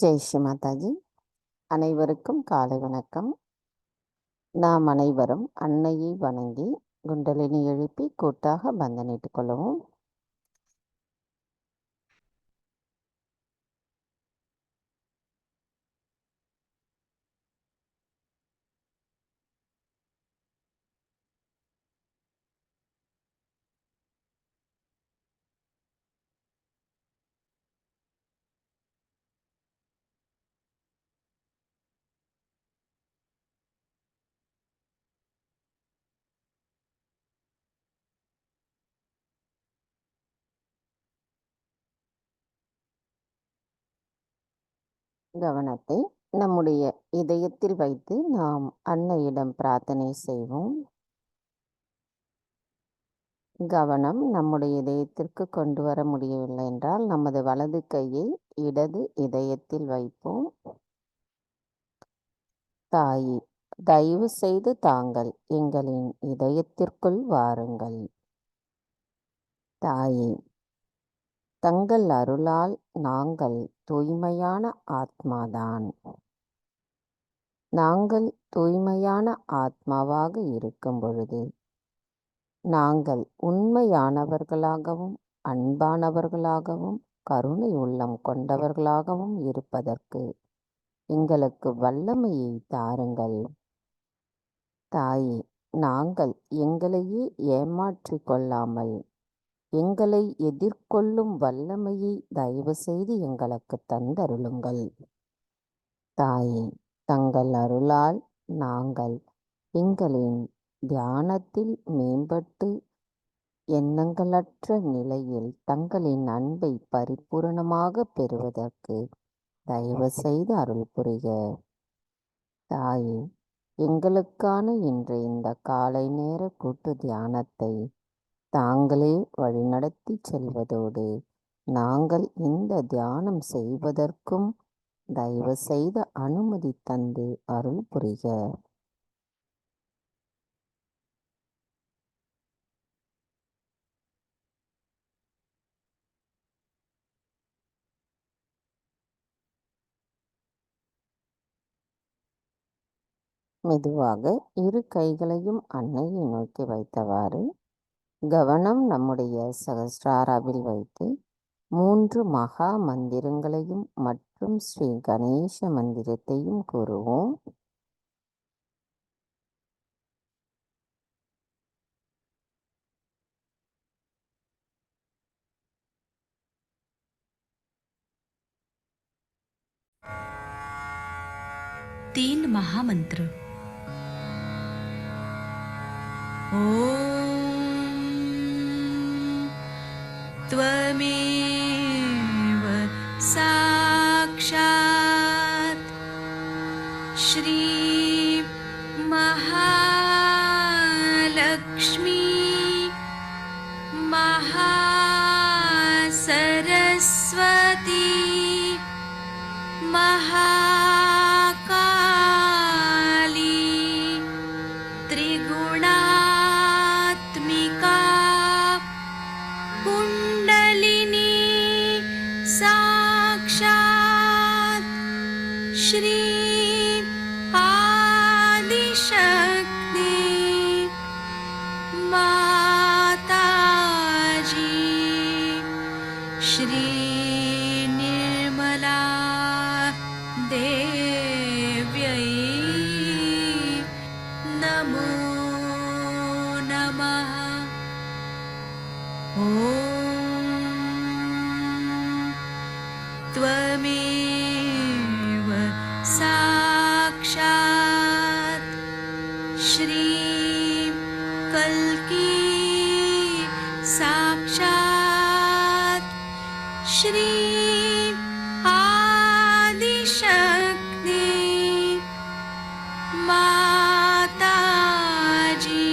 ஜெய் ஸ்ரீ மாதாஜி. அனைவருக்கும் காலை வணக்கம். நாம் அனைவரும் அன்னையை வணங்கி குண்டலினி எழுப்பி கூட்டாக பந்தனிட்டுக் கொள்ளவும். கவனத்தை நம்முடைய இதயத்தில் வைத்து நாம் அன்னையிடம் பிரார்த்தனை செய்வோம். கவனம் நம்முடைய இதயத்திற்கு கொண்டு வர முடியவில்லை என்றால் நமது வலது கையை இடது இதயத்தில் வைப்போம். தாயே, தயவு செய்து தாங்கள் எங்களின் இதயத்திற்குள் வாருங்கள். தாயே, தங்கள் அருளால் நாங்கள் தூய்மையான ஆத்மாதான். நாங்கள் தூய்மையான ஆத்மாவாக இருக்கும் பொழுது நாங்கள் உண்மையானவர்களாகவும் அன்பானவர்களாகவும் கருணை உள்ளம் கொண்டவர்களாகவும் இருப்பதற்கு எங்களுக்கு வல்லமையை தாருங்கள். தாயே, நாங்கள் எங்களையே ஏமாற்றிக் கொள்ளாமல் எங்களை எதிர்கொள்ளும் வல்லமையை தயவு செய்து எங்களுக்கு தந்தருளுங்கள். தாயே, தங்கள் அருளால் நாங்கள் எங்களின் தியானத்தில் மேம்பட்டு எண்ணங்களற்ற நிலையில் தங்களின் அன்பை பரிபூரணமாக பெறுவதற்கு தயவு செய்து அருள் புரிக. தாயே, எங்களுக்கான இன்றைய இந்த காலை நேர கூட்டு தியானத்தை தாங்களே வழிநடத்தி செல்வதோடு நாங்கள் இந்த தியானம் செய்வதற்கும் தயவு செய்த அனுமதி தந்து அருள் புரிக. மெதுவாக இரு கைகளையும் அன்னையை நோக்கி வைத்தவாறு கவனம் நம்முடைய சகஸ்ராராவில் வைத்து 3 மகா மந்திரங்களையும் மற்றும் ஸ்ரீ கணேச மந்திரத்தையும் கூறுவோம். तीन महामंत्र। ओम त्वमेव साक्षात् श्री महालक्ष्मी महासरस्वती महाकाली त्रिगुणात्मिका कुंडलिनी साक्षात् श्री आदिशक्ति माताजी श्री निर्मला देव्यै नमो नमः। ॐ त्वमेव साक्षात् श्री कल्की साक्षात् श्री आदिशक्ति माताजी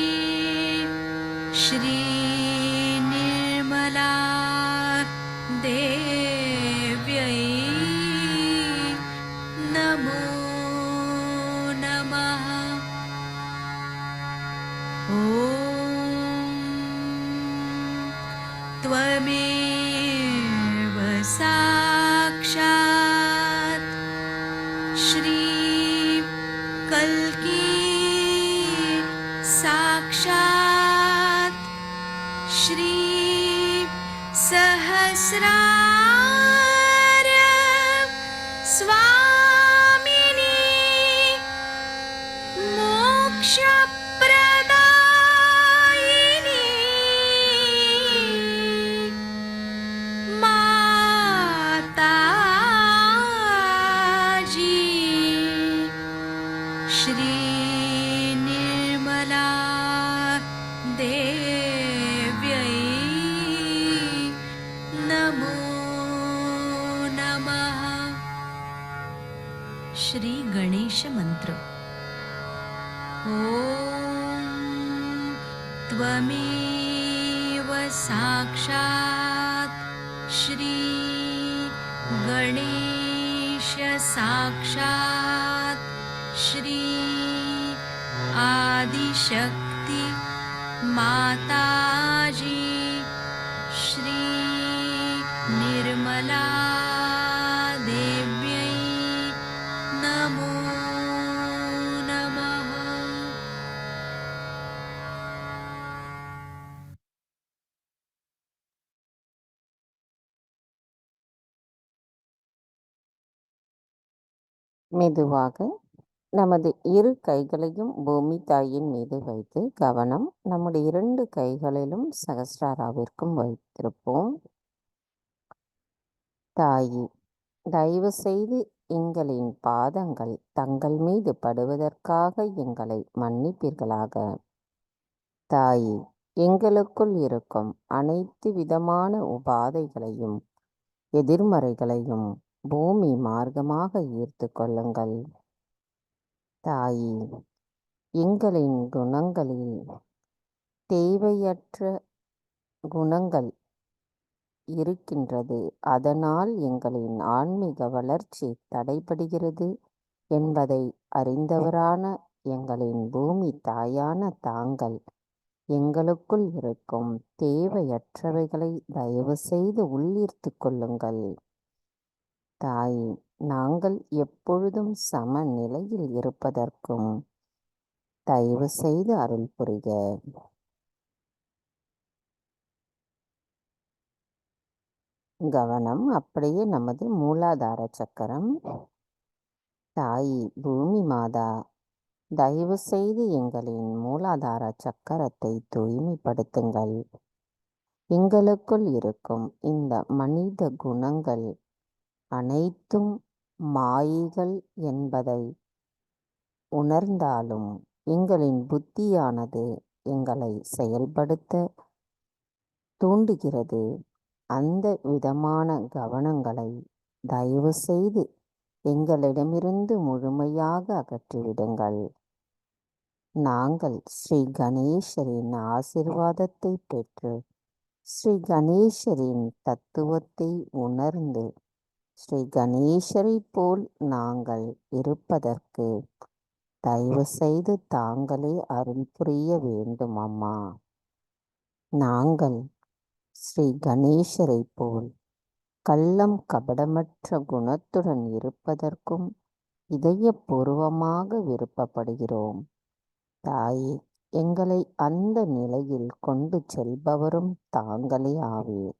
श्री निर्मला देव्यै नमो नमः। ॐ त्वमेव साक्षात् श्री कल्की साक्षात् श्री सहस्रार स्वामिनी मोक्षप्रदायिनी माताजी श्री निर्मला देव्यै नमो नमः। श्री गणेश मंत्र। ॐ त्वमेव साक्षात् श्री गणेश साक्षात् श्री आदिशक्ति माताजी श्री निर्मला देव्यै नमो नमः। மெதுவாக நமது இரு கைகளையும் பூமி தாயின் மீது வைத்து கவனம் நம்முடைய 2 கைகளிலும் சகஸ்ராராவிற்கும் வைத்திருப்போம். தாயி, தயவு செய்து எங்களின் பாதங்கள் தங்கள் மீது படுவதற்காக எங்களை மன்னிப்பீர்களாக. தாயி, எங்களுக்குள் இருக்கும் அனைத்து விதமான உபாதைகளையும் எதிர்மறைகளையும் பூமி மார்க்கமாக ஈர்த்து கொள்ளுங்கள். தாயி, எங்களின் குணங்களில் தேவையற்ற குணங்கள் இருக்கின்றது, அதனால் எங்களின் ஆன்மீக வளர்ச்சி தடைபடுகிறது என்பதை அறிந்தவரான எங்களின் பூமி தாயான தாங்கள் எங்களுக்குள் இருக்கும் தேவையற்றவைகளை தயவு செய்து உள்ளீர்த்து கொள்ளுங்கள். தாய், நாங்கள் எப்பொழுதும் சமநிலையில் இருப்பதற்கும் தயவு செய்து அருள் புரிக. கவனம் அப்படியே நமது மூலாதார சக்கரம். தாயி பூமி மாதா, தயவு செய்து எங்களின் மூலாதார சக்கரத்தை தூய்மைப்படுத்துங்கள். எங்களுக்குள் இருக்கும் இந்த மனித குணங்கள் அனைத்தும் மாயைகள் என்பதை உணர்ந்தாலும் எங்களின் புத்தியானது எங்களை செயல்படுத்த தூண்டுகிறது. அந்த விதமான கவனங்களை தயவு செய்து எங்களிடமிருந்து முழுமையாக அகற்றிவிடுங்கள். நாங்கள் ஸ்ரீ கணேசரின் ஆசிர்வாதத்தை பெற்று ஸ்ரீ கணேசரின் தத்துவத்தை உணர்ந்து ஸ்ரீ கணேசரை போல் நாங்கள் இருப்பதற்கு தயவு செய்து தாங்களே அருள் புரிய வேண்டும் அம்மா. நாங்கள் ஸ்ரீ கணேசரை போல் கள்ளம் கபடமற்ற குணத்துடன் இருப்பதற்கும் இதயபூர்வமாக விருப்பப்படுகிறோம். தாயே, எங்களை அந்த நிலையில் கொண்டு செல்பவரும் தாங்களே ஆவீர்.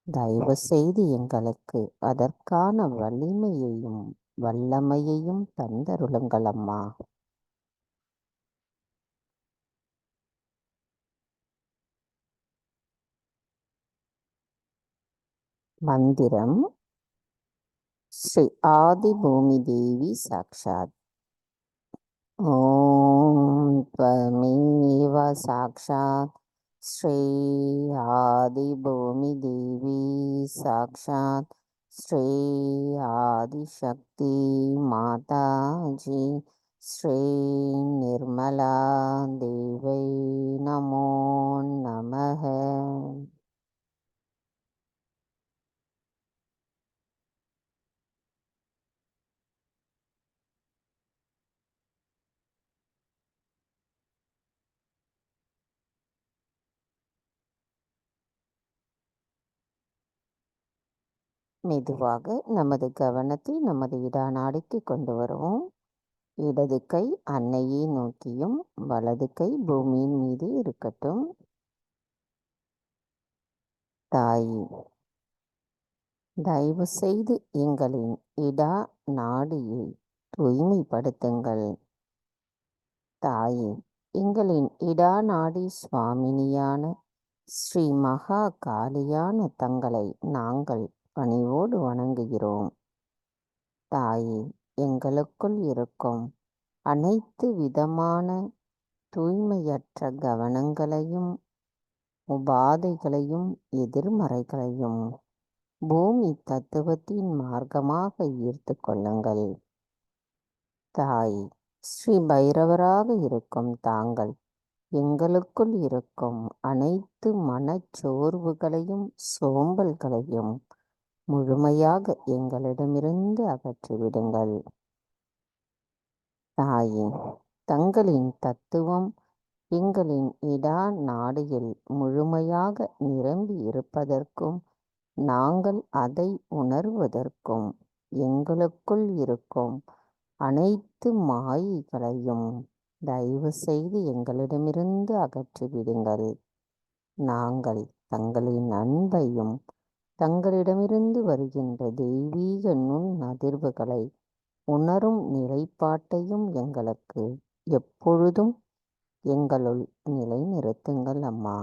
தயவு செய்து எங்களுக்கு அதற்கான வலிமையையும் வல்லமையையும் தந்தருளுங்கள் அம்மா. மந்திரம் ஸ்ரீ ஆதி பூமி தேவி சாக்ஷாத். ஓம் த்வமேவ சாக்ஷாத் ஸ்ரீ ஆதி பூமி தேவி சாக்ஷாத் ஸ்ரீ ஆதிசக்தி மாதாஜி ஸ்ரீ நிர்மலா தேவை நமோ நமः. மெதுவாக நமது கவனத்தை நமது இடாநாடிக்கு கொண்டு வருவோம். இடது கை அன்னையை நோக்கியும் வலது கை பூமியின் மீது இருக்கட்டும். தாயி, தயவு செய்து எங்களின் இடா நாடியை தூய்மைப்படுத்துங்கள். தாயே, எங்களின் இடா நாடி சுவாமினியான ஸ்ரீ மகா காளியான தங்களை நாங்கள் பணிவோடு வணங்குகிறோம். தாயே, எங்களுக்குள் இருக்கும் அனைத்து விதமான தூய்மையற்ற கவனங்களையும் உபாதைகளையும் எதிர்மறைகளையும் பூமி தத்துவத்தின் மார்க்கமாக ஈர்த்து கொள்ளுங்கள். தாய் ஸ்ரீ பைரவராக இருக்கும் தாங்கள் எங்களுக்குள் இருக்கும் அனைத்து மனச்சோர்வுகளையும் சோம்பல்களையும் முழுமையாக எங்களிடமிருந்து அகற்றிவிடுங்கள். தாயே, தங்களின் தத்துவம் எங்களின் இடா நாடியில் முழுமையாக நிரம்பி இருப்பதற்கும் நாங்கள் அதை உணர்வதற்கும் எங்களுக்குள் இருக்கும் அனைத்து மாயைகளையும் தயவு செய்து எங்களிடமிருந்து அகற்றிவிடுங்கள். நாங்கள் தங்களின் அன்பையும் தங்களிடமிருந்து வருகின்ற தெய்வீக நுண் அதிர்வுகளை உணரும் நிலைப்பாட்டையும் எங்களுக்கு எப்பொழுதும் எங்களுள் நிலைநிறுத்துங்கள் அம்மா.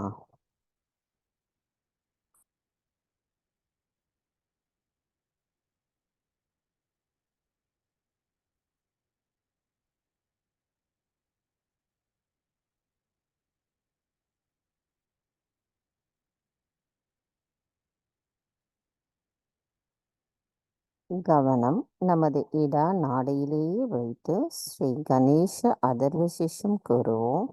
கவனம் நமது இடா நாடையிலேயே வைத்து ஸ்ரீ கணேச அதர்வ சிஷம் கூறுவோம்.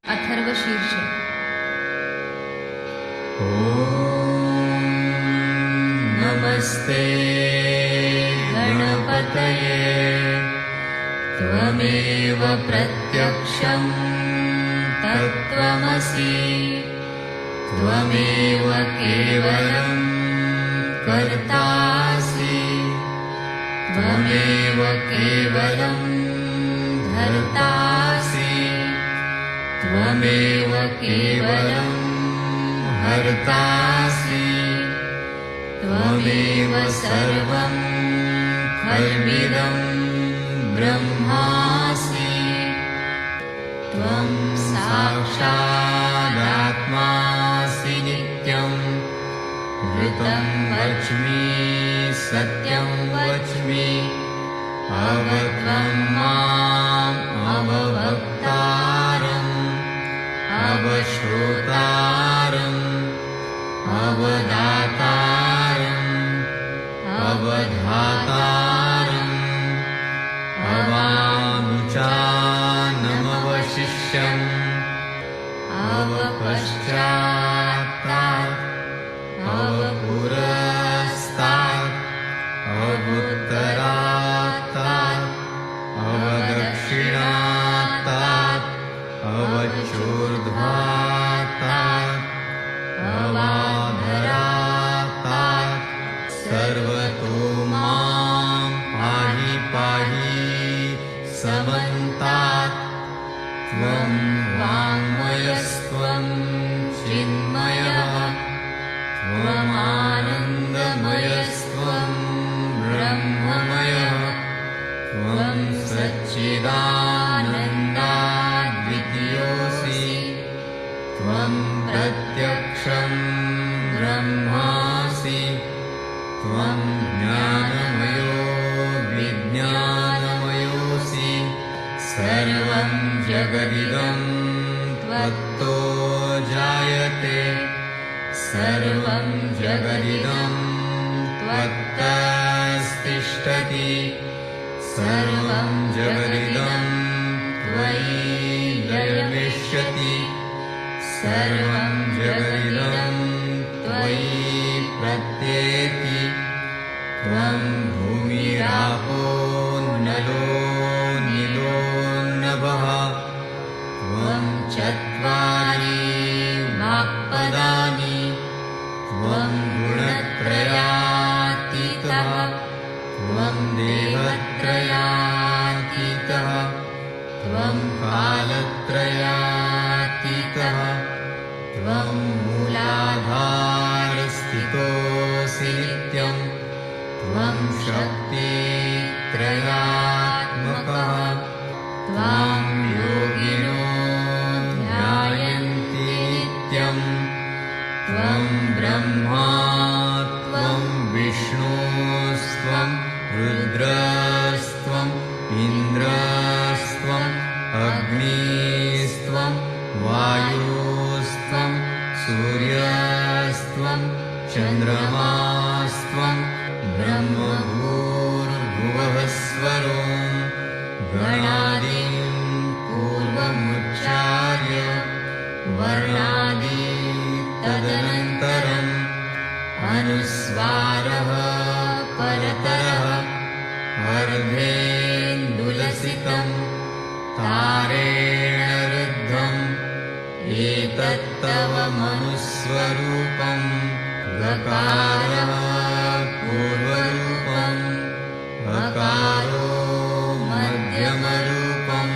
अथर्वशीर्ष। नमस्ते गणपतये त्वमेव प्रत्यक्षं तत्त्वमसि त्वमेव केवलं कर्तासि त्वमेव केवलं धर्तासि त्वमेव केवलं हर्तासि त्वमेव सर्वं खल्विदं ब्रह्मासि त्वं साक्षादात्मासि नित्यं ऋतं वच्मि सत्यं वच्मि अवत्वं माम् अववक्तारम् अवश्रोतारम् अवदातारम् अवधातारम् अवानुचानमवशिष्यम् अवपश्चात्तात् अवपुरस्तात् अवुत्तरात्तात् अवदक्षिणात्तात् अवचोर्ध्वात्तात् अवाधरात्तात् सर्वतो मां पाहि पाहि समन्तात् त्वं वाङ्मयस्त्वं चिन्मयः त्वमानन्दमयस्त्वं ब्रह्ममयः त्वं सच्चिदानन्दाद्वितीयोऽसि त्वं प्रत्यक्षं ब्रह्मासि त्वं ज्ञानमयो विज्ञानमयोऽसि सर्वं जगदिदं त्वत्तो जायते सर्वं जगदिदं त्वत्तस्तिष्ठति सर्वं जगदिदं त्वयि लयमिष्यति सर्वं जगदिदं त्वयि प्रत्येति त्वं भूमिरापो नलो नीलो नभः त्वं चत्वारि वाक्पदानि त्वं गुणत्रयातीतः त्वं देवत्रयातीतः त्वं कालत्रयातीतः त्वं मूलाधारस्थितोऽसि नित्यं त्वं शक्तित्रयात्मकः त्वां योगिनो ध्यायन्ति नित्यं त्वं ब्रह्मा त्वं विष्णुस्त्वं रुद्रस्त्वम् इन्द्रस्त्वम् अग्निस्त्वं वायुः चन्द्रमास्त्वं ब्रह्मभूर्भुवः स्वरो गणादिं पूर्वमुच्चार्य वर्णादि तदनन्तरम् अनुस्वारः परतरः अर्धेन्दुलसितं तारेण रुद्धम् एतत्तव मनुस्वरूपं गकारः पूर्वरूपम् अकारो मध्यमरूपम्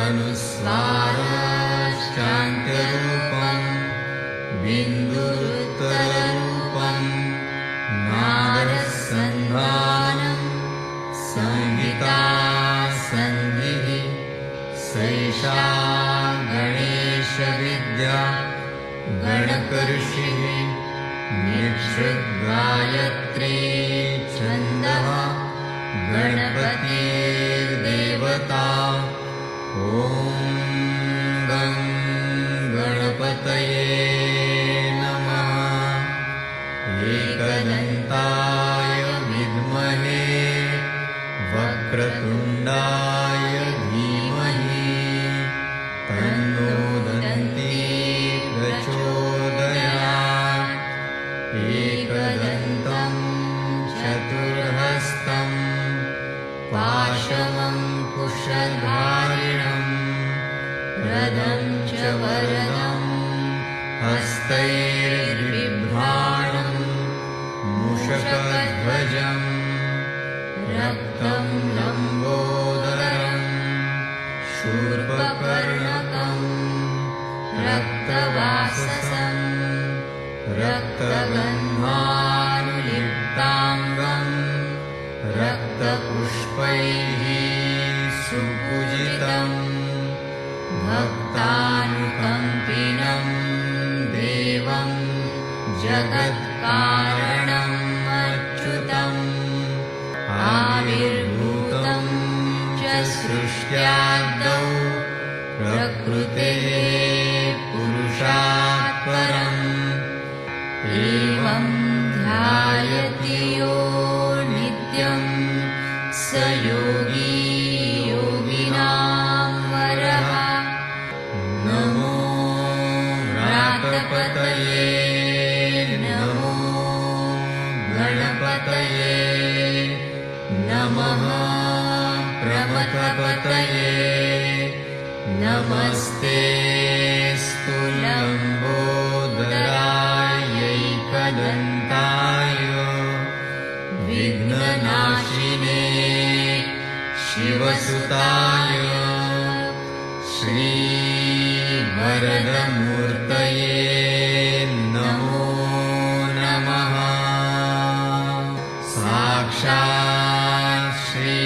अनुस्वारश्चान्त्यरूपम् बिन्दुरुत्तररूपम् नादसन्धानं संहिता सन्धिः सैषा गणेशविद्या गणकऋषिः निक्षुद्गायत्री छन्दः गणपतिर्देवता ॐ गं गणपतये नमः एकदन्ताय विद्महे वक्रतुण्डाय धीमहि तन्नो दन्ती प्रचोदयात् एकदन्तं चतुर्हस्तं पाशमङ्कुशधारिणं रदं च वरदं हस्तैर्बिभ्राणं मूषकध्वजं रक्तं लम्बोदरं शूर्पकर्णकं रक्तवाससं रक्तगन्धानुलिप्ताङ्गं रक्तपुष्पैः सुपूजितं भक्तानुकम्पिनं देवं जगत्कारणम् अच्युतम् आविर्भूतं च सृष्ट्यादौ प्रकृतेः पुरुषात् परम् एवं ध्यायति यो नित्यं स योगी योगिनां वरः नमो व्रातपतये नमो गणपतये नमः प्रमथपतये नमस्ते स्तुलम्बोदरायैकदन्ताय विघ्ननाशिने शिवसुताय श्रीवरदमूर्तये नमो नमः साक्षात् श्री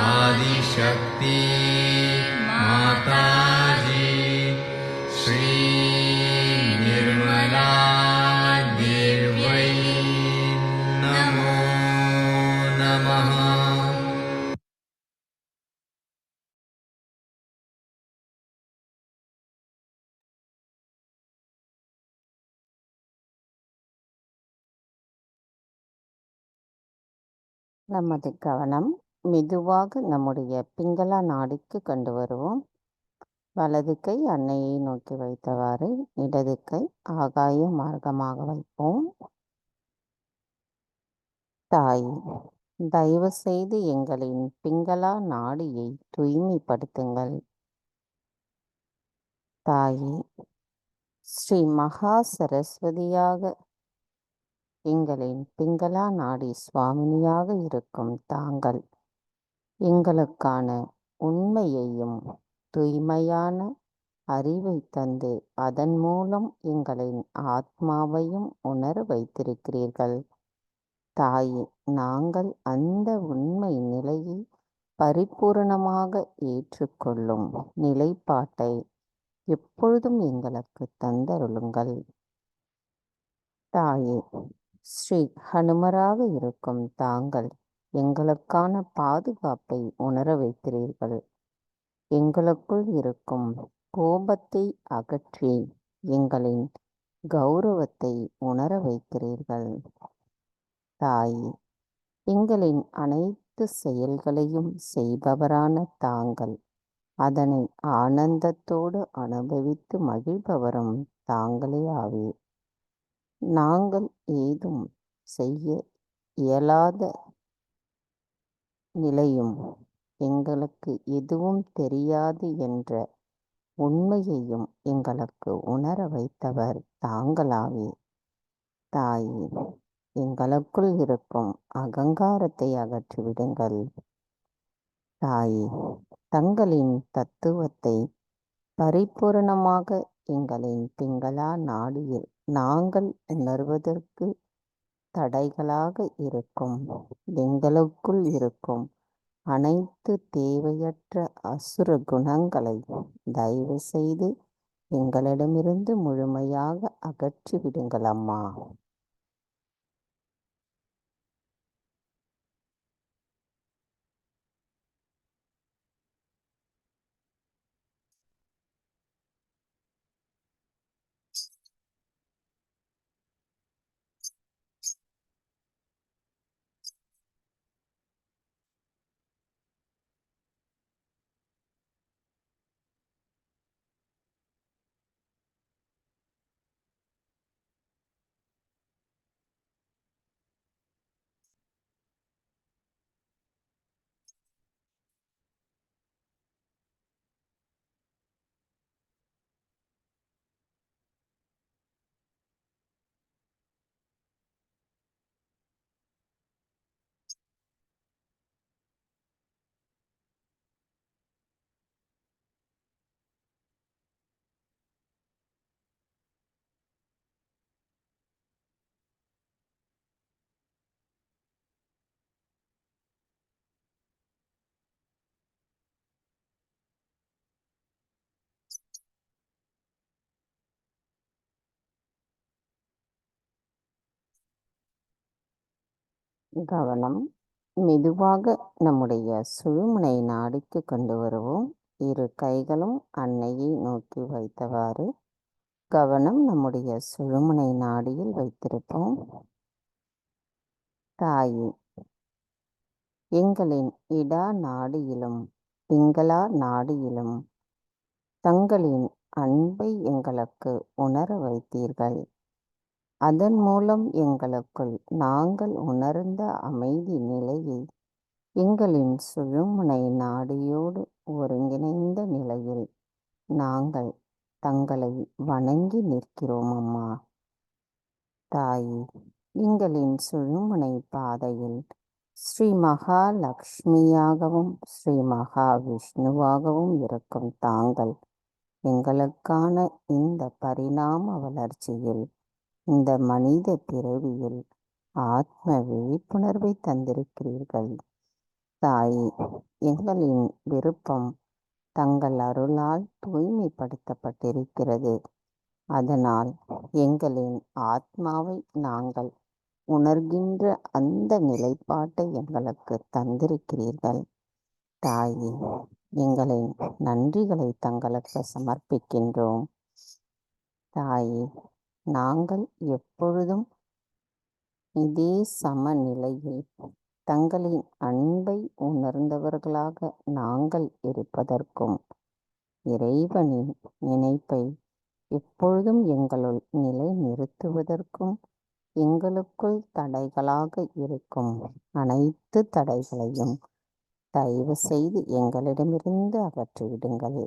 आदिशक्ति माताजी श्री निर्मला देव्यै नमो नमः நமது கவனம் மெதுவாக நம்முடைய பிங்களா நாடிக்கு கொண்டு வருவோம். வலது கை அன்னையை நோக்கி வைத்தவாறு இடது கை ஆகாய மார்க்கமாக வைப்போம். தாய், தயவு செய்து எங்களின் பிங்களா நாடியை தூய்மைப்படுத்துங்கள். தாயே, ஸ்ரீ மகா சரஸ்வதியாக எங்களின் பிங்களா நாடி சுவாமினியாக இருக்கும் தாங்கள் எங்களுக்கான உண்மையையும் தூய்மையான அறிவை தந்து அதன் மூலம் எங்களின் ஆத்மாவையும் உணர வைத்திருக்கிறீர்கள். தாயே, நாங்கள் அந்த உண்மை நிலையை பரிபூரணமாக ஏற்றுக்கொள்ளும் நிலைப்பாட்டை எப்பொழுதும் எங்களுக்கு தந்தருளுங்கள். தாயே, ஸ்ரீ ஹனுமராக இருக்கும் தாங்கள் எங்களுக்கான பாதுகாப்பை உணர வைக்கிறீர்கள். எங்களுக்குள் இருக்கும் கோபத்தை அகற்றி எங்களின் கௌரவத்தை உணர வைக்கிறீர்கள். தாயே, எங்களின் அனைத்து செயல்களையும் செய்பவரான தாங்கள் அதனை ஆனந்தத்தோடு அனுபவித்து மகிழ்பவரும் தாங்களே ஆவீர். நாங்கள் ஏதும் செய்ய இயலாத நிலையும் எங்களுக்கு எதுவும் தெரியாது என்ற உண்மையையும் எங்களுக்கு உணர வைத்தவர் தாங்களாவே. தாயே, எங்களுக்குள் இருக்கும் அகங்காரத்தை அகற்றிவிடுங்கள். தாயே, தங்களின் தத்துவத்தை பரிபூரணமாக எங்களின் பிங்களா நாடியில் நாங்கள் உணர்வதற்கு தடைகளாக இருக்கும் எங்களுக்குள் இருக்கும் அனைத்து தேவையற்ற அசுர குணங்களை தயவு செய்து எங்களிடமிருந்து முழுமையாக அகற்றிவிடுங்கள் அம்மா. கவனம். மெதுவாக நம்முடைய சுழுமுனை நாடிக்கு கொண்டு வருவோம். இரு கைகளும் அன்னையை நோக்கி வைத்தவாறு கவனம் நம்முடைய சுழுமுனை நாடியில் வைத்திருப்போம். தாயே, எங்களின் இடா நாடியிலும் பிங்களா நாடியிலும் தங்களின் அன்பை எங்களுக்கு உணர வைத்தீர்கள். அதன் மூலம் எங்களுக்குள் நாங்கள் உணர்ந்த அமைதி நிலையை எங்களின் சுழுமுனை நாடியோடு ஒருங்கிணைந்த நிலையில் நாங்கள் தங்களை வணங்கி நிற்கிறோம் அம்மா. தாயே, எங்களின் சுழுமுனை பாதையில் ஸ்ரீ மகாலட்சுமியாகவும் ஸ்ரீ மகாவிஷ்ணுவாகவும் இருக்கும் தாங்கள் எங்களுக்கான இந்த பரிணாம வளர்ச்சியில் இந்த மனித பிறவியில் ஆத்ம விழிப்புணர்வை தந்திருக்கிறீர்கள். தாயே, எங்களின் விருப்பம் தங்கள் அருளால் தூய்மைப்படுத்தப்பட்டிருக்கிறது. அதனால் எங்களின் ஆத்மாவை நாங்கள் உணர்கின்ற அந்த நிலைப்பாட்டை எங்களுக்கு தந்திருக்கிறீர்கள். தாயே, எங்களின் நன்றிகளை தங்களுக்கு சமர்ப்பிக்கின்றோம். தாயே, நாங்கள் எப்பொழுதும் இதே சமநிலையில் தங்களின் அன்பை உணர்ந்தவர்களாக நாங்கள் இருப்பதற்கும் இறைவனின் நினைப்பை எப்பொழுதும் எங்களுள் நிலை நிறுத்துவதற்கும் எங்களுக்குள் தடைகளாக இருக்கும் அனைத்து தடைகளையும் தயவு செய்து எங்களிடமிருந்து அகற்றிவிடுங்கள்.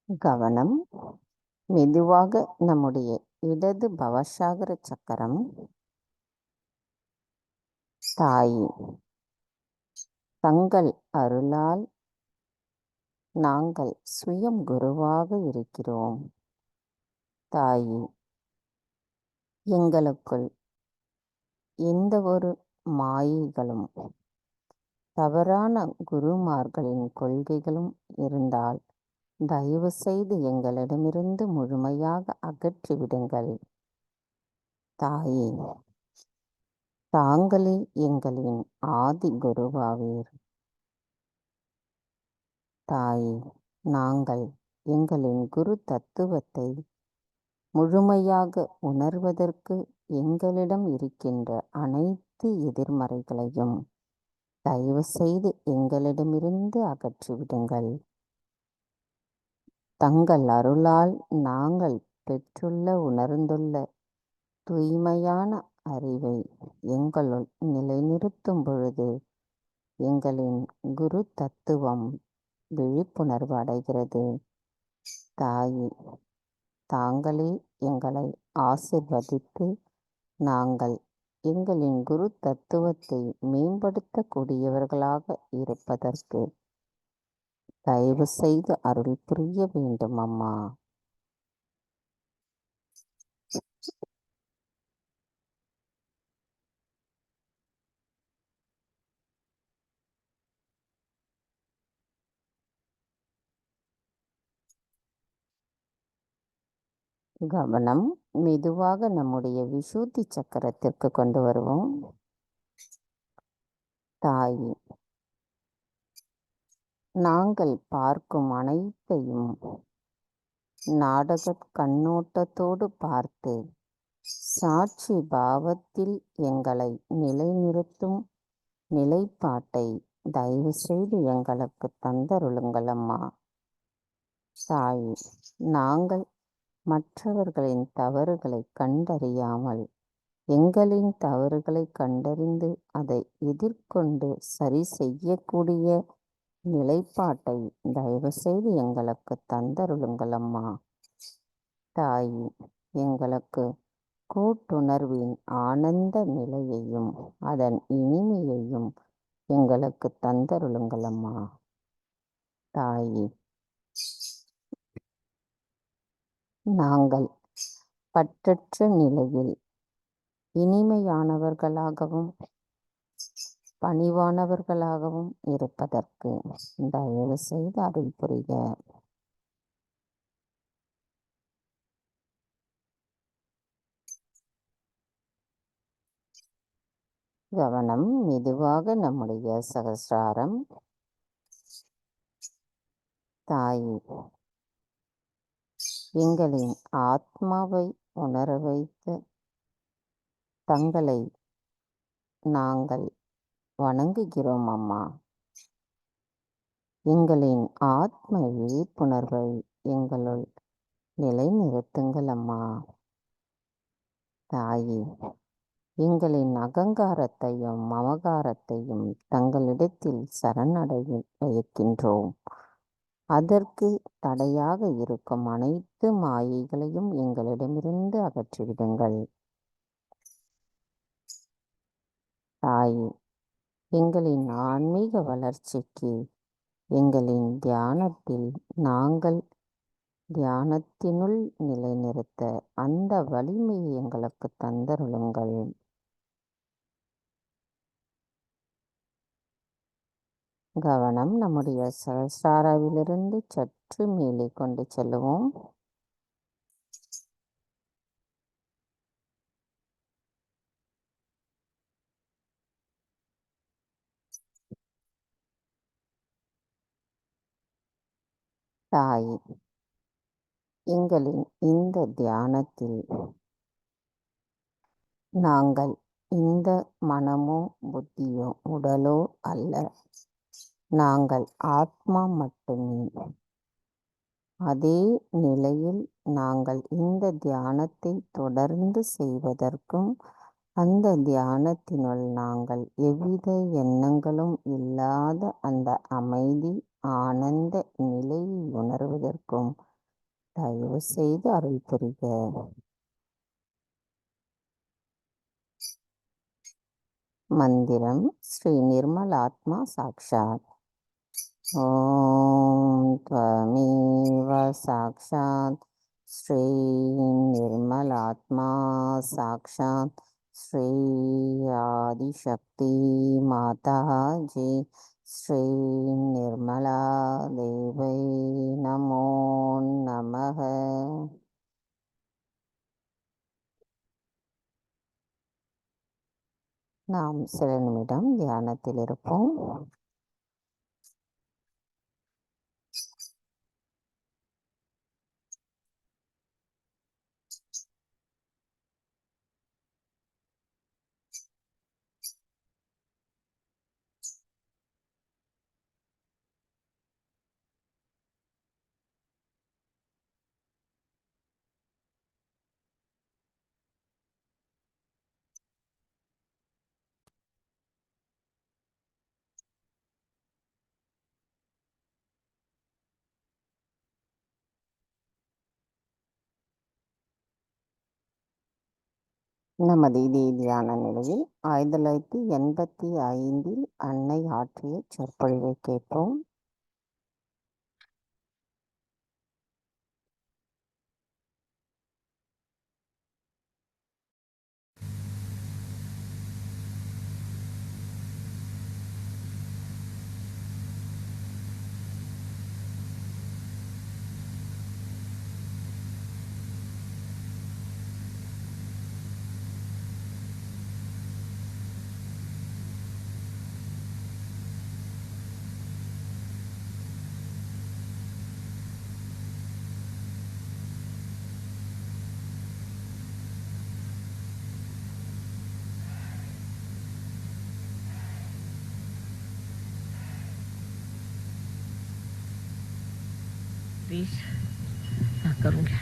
கவனம். மெதுவாக நம்முடைய இடது பவசாகர சக்கரம். தாய், தங்கள் அருளால் நாங்கள் சுயம் குருவாக இருக்கிறோம். தாயே, எங்களுக்குள் எந்த ஒரு மாயைகளும் தவறான குருமார்களின் கொள்கைகளும் இருந்தால் தயவு செய்து எங்களிடமிருந்து முழுமையாக அகற்றிவிடுங்கள். தாயே, தாங்களே எங்களின் ஆதி குருவாவீர். தாயே, நாங்கள் எங்களின் குரு தத்துவத்தை முழுமையாக உணர்வதற்கு எங்களிடம் இருக்கின்ற அனைத்து எதிர்மறைகளையும் தயவு செய்து எங்களிடமிருந்து அகற்றிவிடுங்கள். தங்கள் அருளால் நாங்கள் பெற்றுள்ள உணர்ந்துள்ள தூய்மையான அறிவை எங்களுள் நிலைநிறுத்தும் பொழுது எங்களின் குரு தத்துவம் விழிப்புணர்வு அடைகிறது. தாயே, தாங்களே எங்களை ஆசிர்வதித்து நாங்கள் எங்களின் குரு தத்துவத்தை மேம்படுத்தக்கூடியவர்களாக இருப்பதற்கு தயவு செய்து அருள் புரிய வேண்டும் அம்மா. கவனம். மெதுவாக நம்முடைய விசுத்தி சக்கரத்திற்கு கொண்டு வருவோம். தாயே, நாங்கள் பார்க்கும் அனைத்தையும் நாடக கண்ணோட்டத்தோடு பார்த்து சாட்சி பாவத்தில் எங்களை நிலைநிறுத்தும் நிலைப்பாட்டை தயவு செய்து எங்களுக்கு தந்தருளுங்கள் அம்மா. தாயே, நாங்கள் மற்றவர்களின் தவறுகளை கண்டறியாமல் எங்களின் தவறுகளை கண்டறிந்து அதை எதிர்கொண்டு சரி செய்யக்கூடிய நிலைப்பாட்டை தயவு செய்து எங்களுக்கு தந்தருளுங்கள் அம்மா. தாயே, எங்களுக்கு கூட்டுணர்வின் ஆனந்த நிலையையும் அதன் இனிமையையும் எங்களுக்கு தந்தருளுங்கள் அம்மா. தாயே, நாங்கள் பற்றற்ற நிலையில் இனிமையானவர்களாகவும் பணிவானவர்களாகவும் இருப்பதற்கு தயவு செய்து அருள் புரிக. கவனம். மெதுவாக நம்முடைய சகஸ்ராரம். தாயே, எங்களின் ஆத்மாவை உணர வைத்து தங்களை நாங்கள் வணங்குகிறோம் அம்மா. எங்களின் ஆத்ம விழிப்புணர்வை எங்களுள் நிலைநிறுத்துங்கள் அம்மா. தாயே, எங்களின் அகங்காரத்தையும் மமகாரத்தையும் தங்களிடத்தில் சரணடைகின்றோம். அதற்கு தடையாக இருக்கும் அனைத்து மாயைகளையும் எங்களிடமிருந்து அகற்றிவிடுங்கள். தாயே, எங்களின் ஆன்மீக வளர்ச்சிக்கு எங்களின் தியானத்தில் நாங்கள் தியானத்தினுள் நிலைநிறுத்த அந்த வலிமையை எங்களுக்கு தந்தருளுங்கள். கவனம். நம்முடைய சகஸ்ராராவிலிருந்து சற்று மேலே கொண்டு செல்லுவோம். தாயே, எங்களின் இந்த தியானத்தில் நாங்கள் இந்த மனமோ புத்தியோ உடலோ அல்ல, நாங்கள் ஆத்மா மட்டுமே. அதே நிலையில் நாங்கள் இந்த தியானத்தை தொடர்ந்து செய்வதற்கும் அந்த தியானத்தினுள் நாங்கள் எவ்வித எண்ணங்களும் இல்லாத அந்த அமைதி ஆனந்த நிலையை உணர்வதற்கும் தயவு செய்து அருள் புரிக. மந்திரம் ஸ்ரீ நிர்மலாத்மா சாக்ஷாத். ஓம் த்வமேவ சாக்ஷாத் ஸ்ரீ நிர்மலாத்மா சாக்ஷாத் ஸ்ரீ ஆதிசக்தி மாதாஜி ஸ்ரீ நிர்மலா தேவை நமோ நமக. நாம் சில நிமிடம் தியானத்தில் இருப்போம். நமது இதே தியான நிலையில் 1985 அன்னை ஆற்றிய சொற்பொழிவை கேட்போம். प्लीज करूँगी.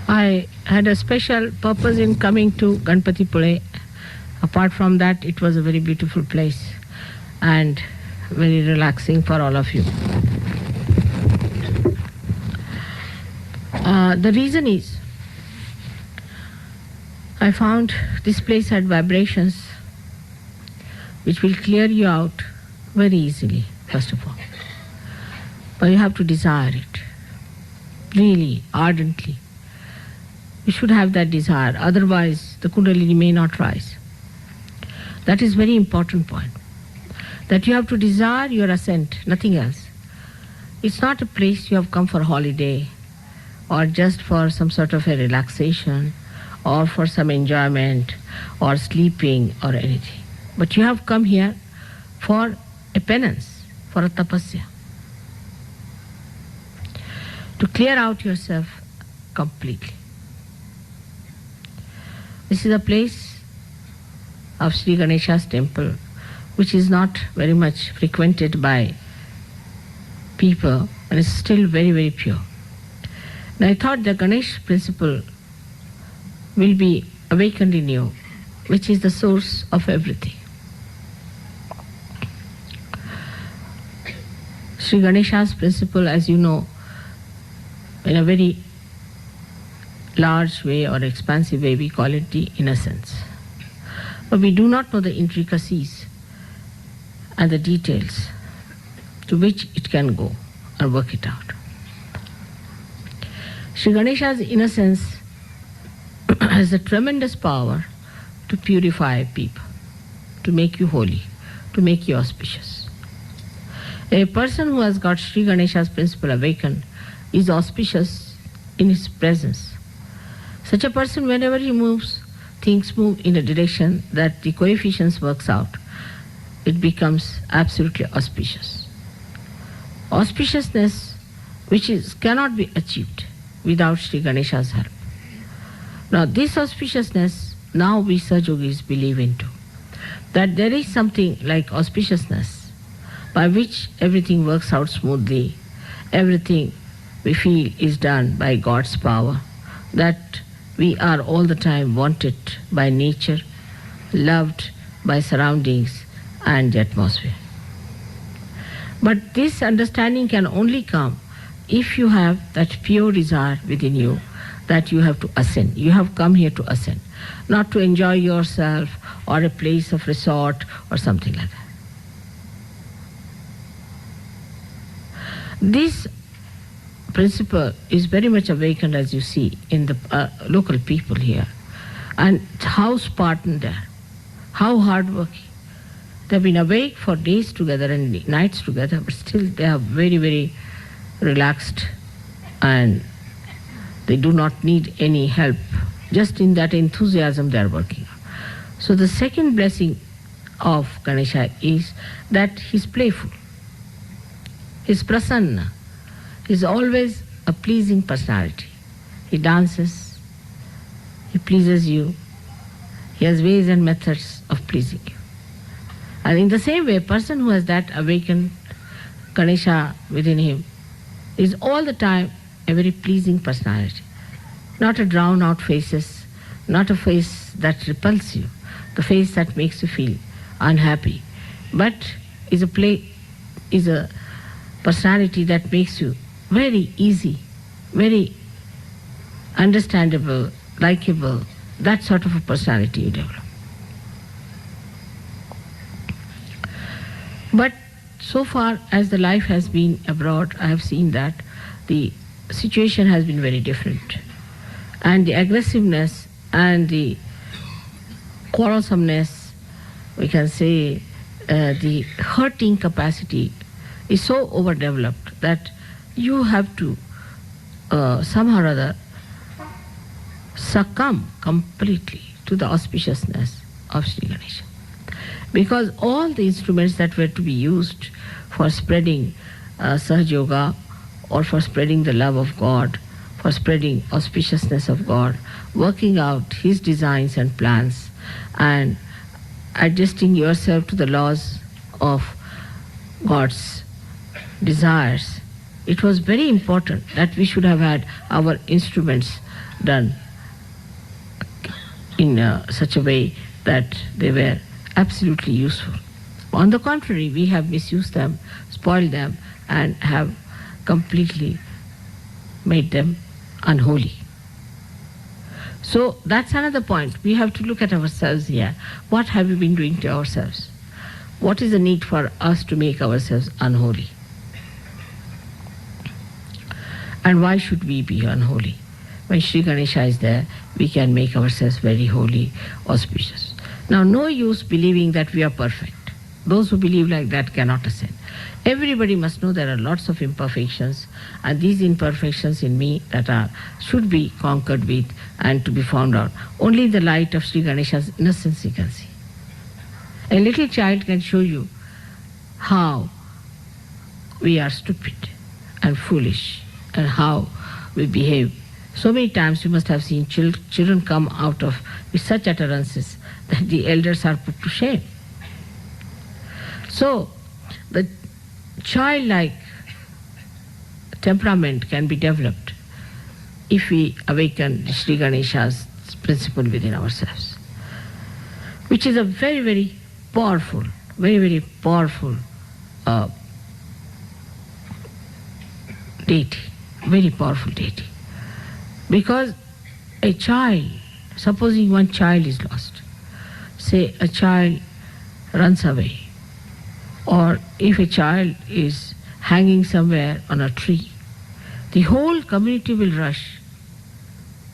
I had a special purpose in coming to Ganpati Pule. Apart from that, it was a very beautiful place and very relaxing for all of you. The reason is, I found this place had vibrations which will clear you out very easily, first of all. But you have to desire it, really, ardently. You should have that desire, otherwise the Kundalini may not rise. That is very important point. That you have to desire your ascent, nothing else. It's not a place you have come for holiday or just for some sort of a relaxation or for some enjoyment or sleeping or anything. But you have come here for a penance, for a tapasya. to clear out yourself completely. This is a place of Sri Ganesha's temple, which is not very much frequented by people and is still very, very pure. Now I thought the Ganesh principle will be awakened in you, which is the source of everything. Sri Ganesha's principle, as you know, in a very large way or expansive way, we call it the innocence. But we do not know the intricacies and the details to which it can go or work it out. Sri Ganesha's innocence has a tremendous power to purify people, to make you holy, to make you auspicious. A person who has got Sri Ganesha's principle awakened is auspicious in his presence. Such a person, whenever he moves, things move in a direction that the coefficients works out. It becomes absolutely auspicious. Auspiciousness which cannot be achieved without Sri Ganesha's help. Now this auspiciousness, now we Sahaja-yogis believe into, that there is something like auspiciousness by which everything works out smoothly, everything we feel is done by God's power, that we are all the time wanted by nature, loved by surroundings and the atmosphere. But this understanding can only come if you have that pure desire within you that you have to ascend. You have come here to ascend, not to enjoy yourself or a place of resort or something like that. This principle is very much awakened, as you see, in the local people here. And how Spartan they are, how hardworking. They've been awake for days together and nights together, but still they are very, very relaxed and they do not need any help. Just in that enthusiasm they are working. So the second blessing of Ganesha is that he's playful. He's prasanna. He's always a pleasing personality. He dances, he pleases you, he has ways and methods of pleasing you. And in the same way, a person who has that awakened Ganesha within him is all the time a very pleasing personality. Not a drowned out faces, not a face that repels you, the face that makes you feel unhappy, but is a personality that makes you very easy, very understandable, likable, that sort of a personality you develop. But so far as the life has been abroad, I have seen that the situation has been very different. And the aggressiveness and the quarrelsomeness, we can say, the hurting capacity is so overdeveloped that you have to somehow or other succumb completely to the auspiciousness of Sri Ganesha. Because all the instruments that were to be used for spreading Sahaja Yoga or for spreading the love of God, for spreading auspiciousness of God, working out His designs and plans and adjusting yourself to the laws of God's desires, it was very important that we should have had our instruments done in such a way that they were absolutely useful. On the contrary, we have misused them, spoiled them, and have completely made them unholy. So that's another point. We have to look at ourselves here. What have we been doing to ourselves? What is the need for us to make ourselves unholy? And why should we be unholy? When Sri Ganesha is there, we can make ourselves very holy, auspicious. Now, no use believing that we are perfect. Those who believe like that cannot ascend. Everybody must know there are lots of imperfections, and these imperfections in me that should be conquered with and to be found out. Only in the light of Sri Ganesha's innocence you can see. A little child can show you how we are stupid and foolish and how we behave. So many times you must have seen children come out of with such utterances that the elders are put to shame. So the childlike temperament can be developed if we awaken Sri Ganesha's principle within ourselves, which is a very, very powerful, very, very powerful deity, very powerful deity. Because a child, supposing one child is lost, say a child runs away, or if a child is hanging somewhere on a tree, the whole community will rush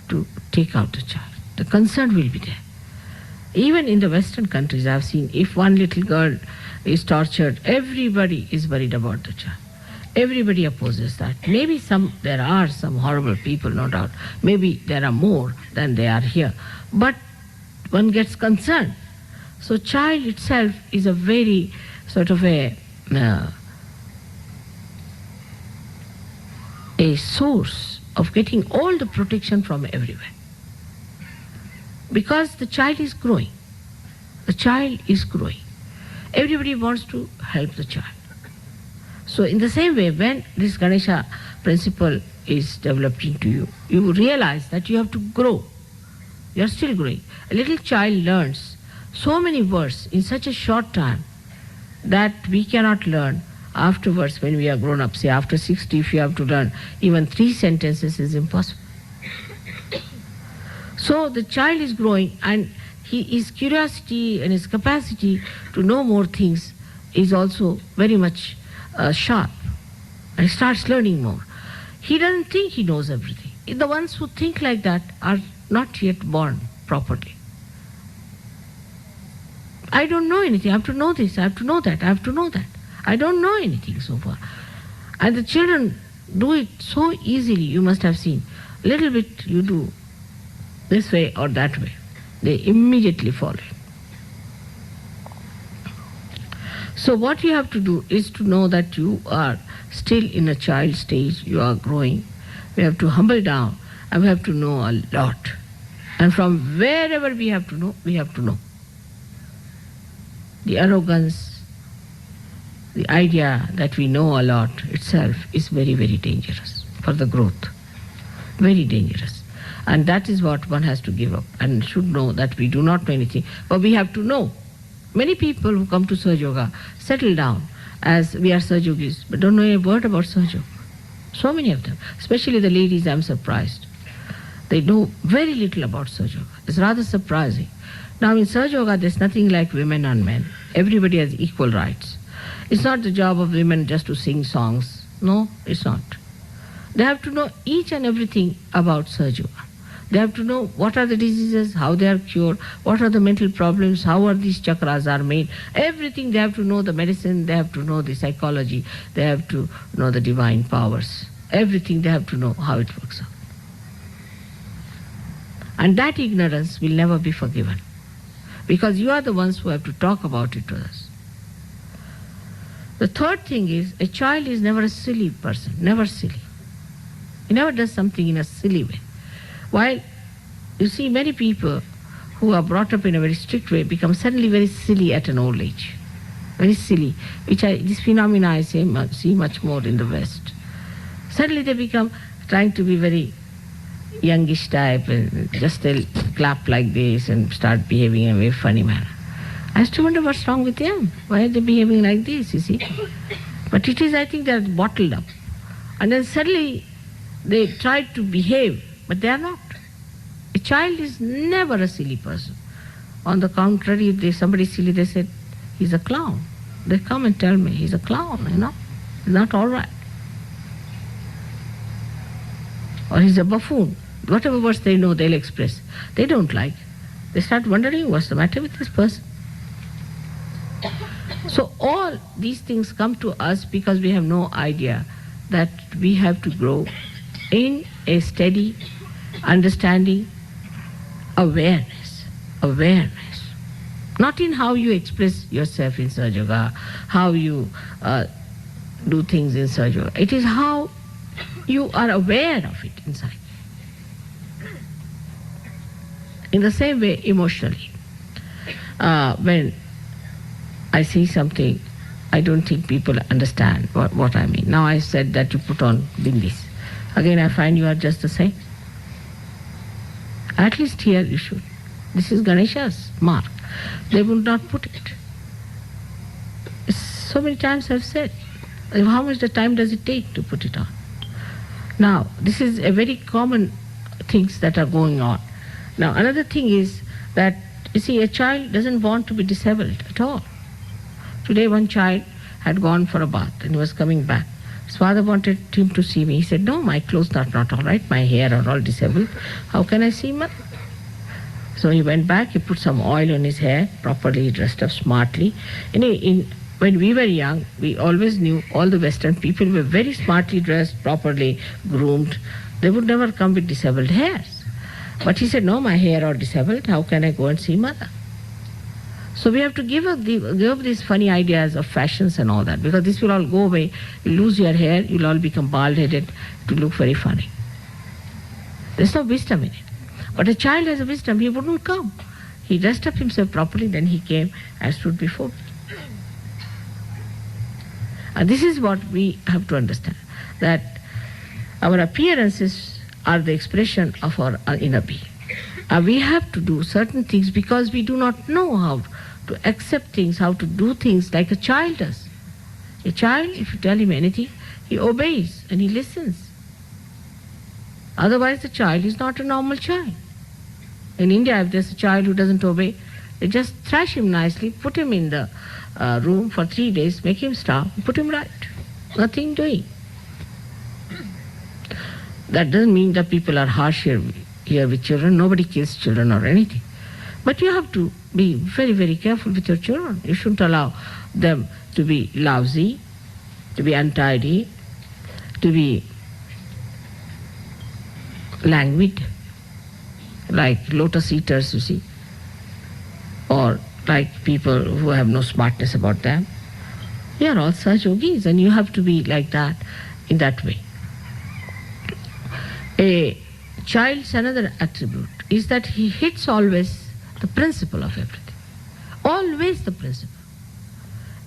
to take out the child. The concern will be there. Even in the Western countries, I have seen, if one little girl is tortured, everybody is worried about the child. Everybody opposes that. Maybe there are some horrible people, no doubt. Maybe there are more than there are here. But one gets concerned. So child itself is a very sort of a source of getting all the protection from everywhere. Because the child is growing. The child is growing. Everybody wants to help the child. So in the same way, when this Ganesha principle is developed into you, you realize that you have to grow. You are still growing. A little child learns so many words in such a short time that we cannot learn afterwards when we are grown up. Say after 60, if you have to learn even 3 sentences, is impossible. So the child is growing, and his curiosity and his capacity to know more things is also very much sharp, and he starts learning more. He doesn't think he knows everything. The ones who think like that are not yet born properly. I don't know anything. I have to know this. I have to know that. I have to know that. I don't know anything so far. And the children do it so easily. You must have seen. A little bit you do this way or that way. They immediately follow. So what you have to do is to know that you are still in a child stage. You are growing. We have to humble down, and we have to know a lot. And from wherever we have to know, we have to know. The arrogance, the idea that we know a lot itself is very, very dangerous for the growth. Very dangerous. And that is what one has to give up, and should know that we do not know anything. But we have to know. Many people who come to Sahaja Yoga settle down as we are Sahaja Yogis, but don't know a word about Sahaja Yoga. So many of them, especially the ladies, I'm surprised. They know very little about Sahaja Yoga. It's rather surprising. Now in Sahaja Yoga, there's nothing like women and men. Everybody has equal rights. It's not the job of women just to sing songs. No, it's not. They have to know each and everything about Sahaja Yoga. They have to know what are the diseases, how they are cured, what are the mental problems, how are these chakras are made. Everything they have to know, the medicine, they have to know the psychology, they have to know the divine powers. Everything they have to know how it works out. And that ignorance will never be forgiven, because you are the ones who have to talk about it to us. The third thing is, a child is never a silly person, never silly. He never does something in a silly way. While you see many people who are brought up in a very strict way become suddenly very silly at an old age. Very silly, this phenomena I see much more in the West. Suddenly they become trying to be very youngish type, and just they'll clap like this and start behaving in a very funny manner. I used to wonder what's wrong with them. Why are they behaving like this, you see? But it is, I think, they're bottled up. And then suddenly they try to behave, but they are not. A child is never a silly person. On the contrary, if somebody is silly, they say, he's a clown. They come and tell me, he's a clown, He's not all right. Or he's a buffoon. Whatever words they know, they'll express. They don't like. They start wondering, what's the matter with this person? So all these things come to us because we have no idea that we have to grow in a steady understanding, awareness. Not in how you express yourself in Sahaja Yoga, how you do things in Sahaja Yoga. It is how you are aware of it inside. In the same way, emotionally, when I see something, I don't think people understand what I mean. Now I said that you put on bindis. Again, I find you are just the same. At least here you should. This is Ganesha's mark. They would not put it. So many times I've said, how much the time does it take to put it on? Now, this is a very common things that are going on. Now, another thing is that, you see, a child doesn't want to be disabled at all. Today one child had gone for a bath and he was coming back. His father wanted him to see me. He said, no, my clothes are not all right. My hair are all disabled. How can I see mother? So he went back, he put some oil on his hair, properly dressed up smartly. When we were young, we always knew all the Western people were very smartly dressed, properly groomed. They would never come with disabled hairs. But he said, no, my hair are disabled. How can I go and see mother? So we have to give up these funny ideas of fashions and all that, because this will all go away. You lose your hair, you'll all become bald-headed to look very funny. There's no wisdom in it. But a child has a wisdom, he wouldn't come. He dressed up himself properly, then he came and stood before me. And this is what we have to understand, that our appearances are the expression of our inner being. We have to do certain things because we do not know how to accept things, how to do things like a child does. A child, if you tell him anything, he obeys and he listens. Otherwise, the child is not a normal child. In India, if there's a child who doesn't obey, they just thrash him nicely, put him in the room for 3 days, make him starve, put him right. Nothing doing. That doesn't mean that people are harsh here with children. Nobody kills children or anything. But you have to be very, very careful with your children. You shouldn't allow them to be lousy, to be untidy, to be languid, like lotus eaters, you see, or like people who have no smartness about them. They are all such yogis, and you have to be like that, in that way. A child's another attribute is that he hits always the principle of everything. Always the principle.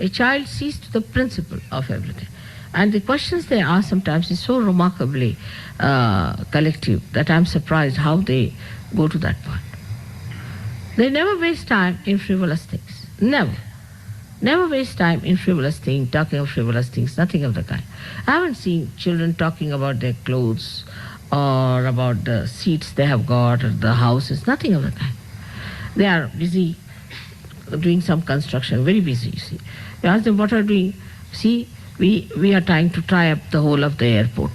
A child sees to the principle of everything. And the questions they ask sometimes is so remarkably collective that I'm surprised how they go to that point. They never waste time in frivolous things. Never. Never waste time in frivolous things, talking of frivolous things, nothing of the kind. I haven't seen children talking about their clothes or about the seats they have got or the houses, nothing of the kind. They are busy doing some construction, very busy, you see. You ask them what are doing. See, we are trying to tie up the whole of the airport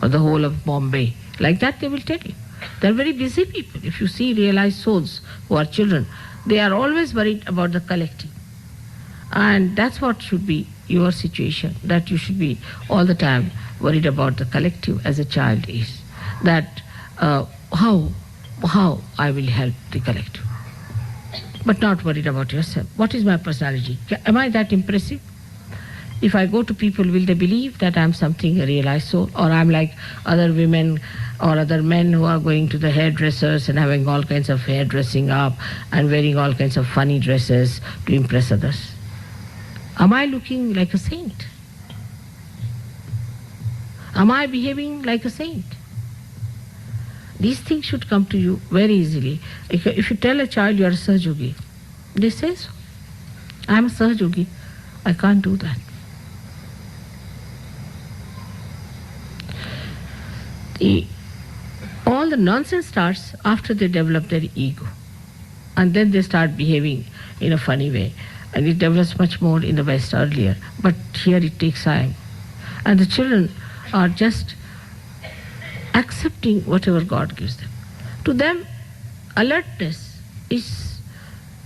or the whole of Bombay. Like that they will tell you. They are very busy people. If you see realized souls who are children, they are always worried about the collective. And that's what should be your situation, that you should be all the time worried about the collective as a child is. That how I will help the collective. But not worried about yourself. What is my personality? Am I that impressive? If I go to people, will they believe that I'm something, a realized soul? Or I'm like other women or other men who are going to the hairdressers and having all kinds of hairdressing up and wearing all kinds of funny dresses to impress others? Am I looking like a saint? Am I behaving like a saint? These things should come to you very easily. If you tell a child you are a Sahajogi, they say so. I am a Sahajogi. I can't do that. All the nonsense starts after they develop their ego. And then they start behaving in a funny way. And it develops much more in the West earlier. But here it takes time. And the children are just accepting whatever God gives them. To them, alertness is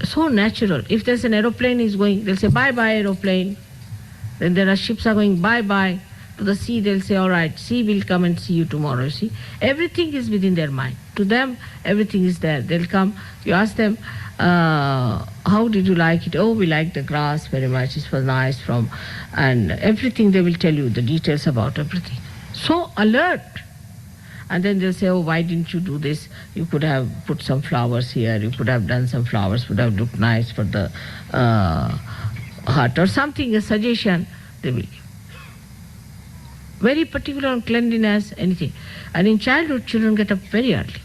so natural. If there's an aeroplane is going, they'll say, bye-bye aeroplane. Then there are ships are going, bye-bye. To the sea, they'll say, all right, sea will come and see you tomorrow, you see. Everything is within their mind. To them, everything is there. They'll come, you ask them, how did you like it? Oh, we liked the grass very much. It was nice and everything they will tell you, the details about everything. So alert. And then they'll say, oh, why didn't you do this? You could have put some flowers here. You could have done some flowers. Would have looked nice for the hut or something, a suggestion they will give. Very particular on cleanliness, anything. And in childhood, children get up very early.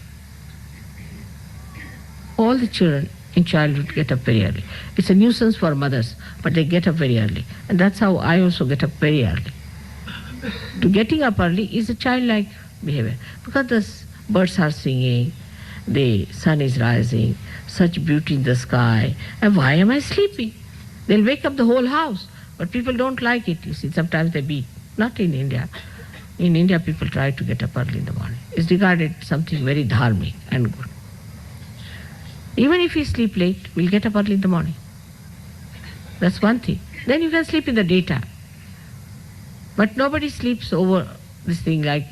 All the children in childhood get up very early. It's a nuisance for mothers, but they get up very early. And that's how I also get up very early. To getting up early is a childlike behavior, because the birds are singing, the sun is rising, such beauty in the sky, and why am I sleeping? They'll wake up the whole house, but people don't like it. You see, sometimes they beat. Not in India. In India, people try to get up early in the morning. It's regarded something very dharmic and good. Even if we sleep late, we'll get up early in the morning. That's one thing. Then you can sleep in the daytime. But nobody sleeps over this thing like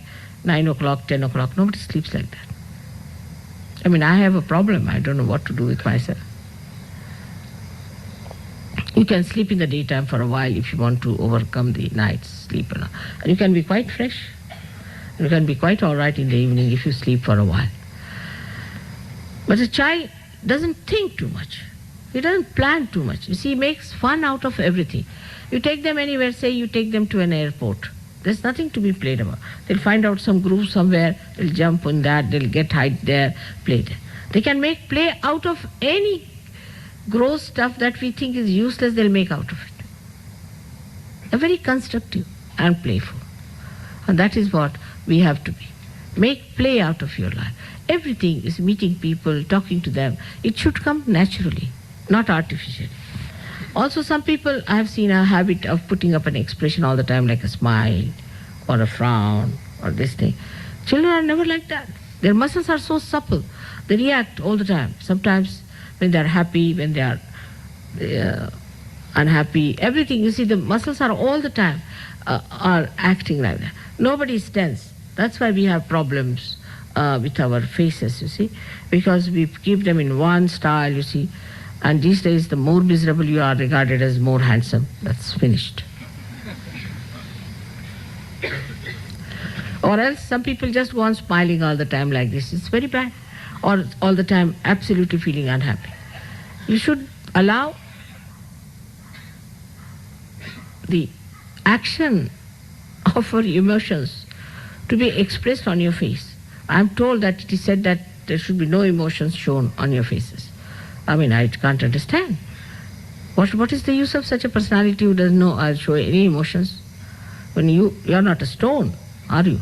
9 o'clock, 10 o'clock. Nobody sleeps like that. I mean, I have a problem. I don't know what to do with myself. You can sleep in the daytime for a while if you want to overcome the night's sleep. And you can be quite fresh. You can be quite all right in the evening if you sleep for a while. But a child doesn't think too much. He doesn't plan too much. You see, he makes fun out of everything. You take them anywhere, say you take them to an airport. There's nothing to be played about. They'll find out some groove somewhere, they'll jump on that, they'll get height there, play there. They can make play out of any gross stuff that we think is useless, they'll make out of it. They're very constructive and playful. And that is what we have to be. Make play out of your life. Everything is meeting people, talking to them. It should come naturally, not artificially. Also, some people, I have seen a habit of putting up an expression all the time, like a smile or a frown or this thing. Children are never like that. Their muscles are so supple. They react all the time. Sometimes when they are happy, when they are unhappy, everything. You see, the muscles are all the time are acting like that. Nobody is tense. That's why we have problems with our faces, you see, because we keep them in one style, you see. And these days, the more miserable you are regarded as more handsome. That's finished. Or else some people just go on smiling all the time like this. It's very bad. Or all the time absolutely feeling unhappy. You should allow the action of our emotions to be expressed on your face. I'm told that it is said that there should be no emotions shown on your faces. I mean, I can't understand. What is the use of such a personality who doesn't know or show any emotions? When you're not a stone, are you?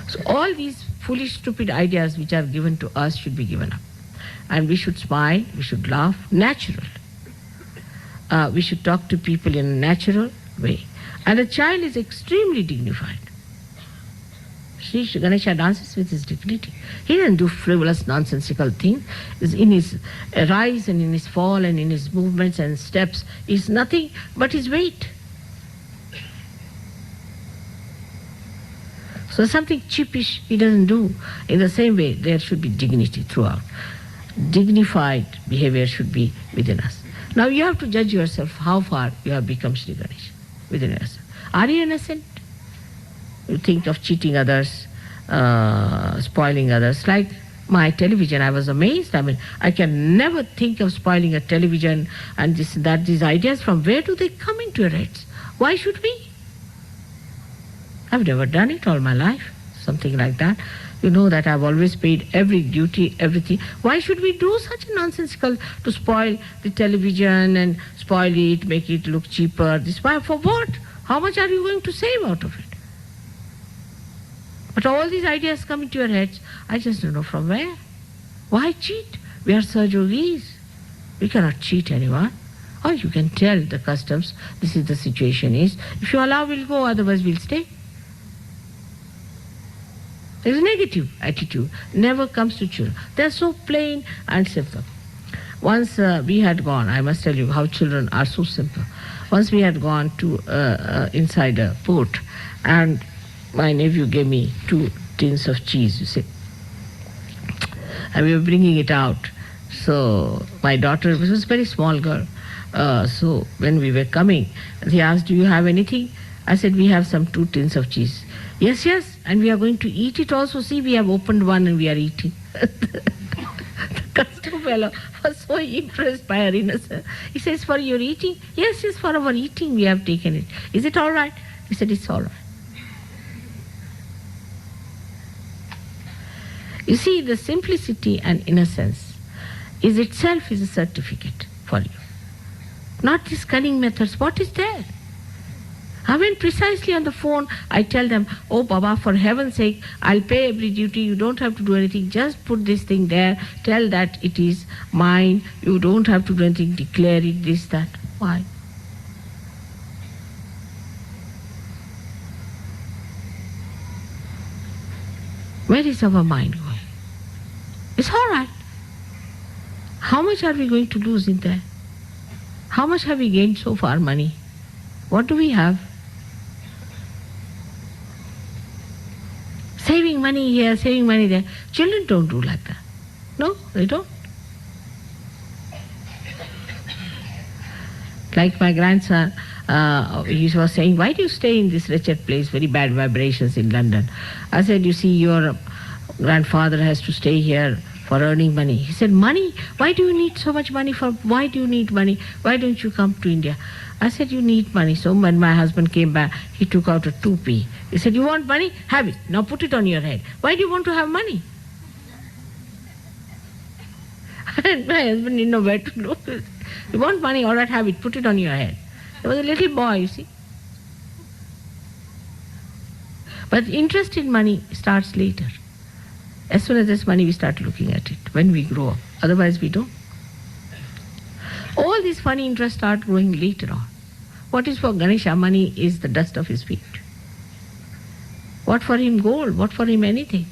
So all these foolish, stupid ideas which are given to us should be given up. And we should smile, we should laugh, natural. We should talk to people in a natural way. And a child is extremely dignified. Sri Ganesha dances with his dignity. He doesn't do frivolous, nonsensical things. In his rise and in his fall and in his movements and steps is nothing but his weight. So something cheapish he doesn't do. In the same way, there should be dignity throughout. Dignified behavior should be within us. Now you have to judge yourself how far you have become Sri Ganesha within yourself. Are you innocent? You think of cheating others, spoiling others. Like my television, I was amazed. I mean, I can never think of spoiling a television and this, that, these ideas. From where do they come into your heads? Why should we? I've never done it all my life, something like that. You know that I've always paid every duty, everything. Why should we do such a nonsensical to spoil the television and spoil it, make it look cheaper? This why for what? How much are you going to save out of it? But all these ideas come into your heads. I just don't know from where. Why cheat? We are Sahajogis. We cannot cheat anyone. Or you can tell the customs, this is the situation is. If you allow, we'll go, otherwise we'll stay. There is a negative attitude. Never comes to children. They are so plain and simple. Once we had gone, I must tell you how children are so simple. Once we had gone to inside a port, and my nephew gave me 2 tins of cheese, you see. And we were bringing it out. So my daughter, was a very small girl, so when we were coming, he asked, do you have anything? I said, we have some 2 tins of cheese. Yes, yes, and we are going to eat it also. See, we have opened one and we are eating. The custom fellow was so impressed by her innocence. He says, for your eating? Yes, yes, for our eating we have taken it. Is it all right? He said, it's all right. You see, the simplicity and innocence is itself is a certificate for you. Not these cunning methods. What is there? I mean, precisely on the phone, I tell them, oh, Baba, for heaven's sake, I'll pay every duty. You don't have to do anything. Just put this thing there. Tell that it is mine. You don't have to do anything. Declare it, this, that. Why? Where is our mind going? It's all right. How much are we going to lose in there? How much have we gained so far, money? What do we have? Saving money here, saving money there. Children don't do like that. No, they don't. Like my grandson, he was saying, why do you stay in this wretched place, very bad vibrations in London? I said, you see, your grandfather has to stay here for earning money. He said, money? Why do you need so much money? Why do you need money? Why don't you come to India? I said, you need money. So when my husband came back, he took out a 2p. He said, you want money? Have it. Now put it on your head. Why do you want to have money? And my husband didn't know where to look. You want money? All right, have it. Put it on your head. There was a little boy, you see. But interest in money starts later. As soon as there's money, we start looking at it when we grow up. Otherwise, we don't. All these funny interests start growing later on. What is for Ganesha? Money is the dust of his feet. What for him gold? What for him anything?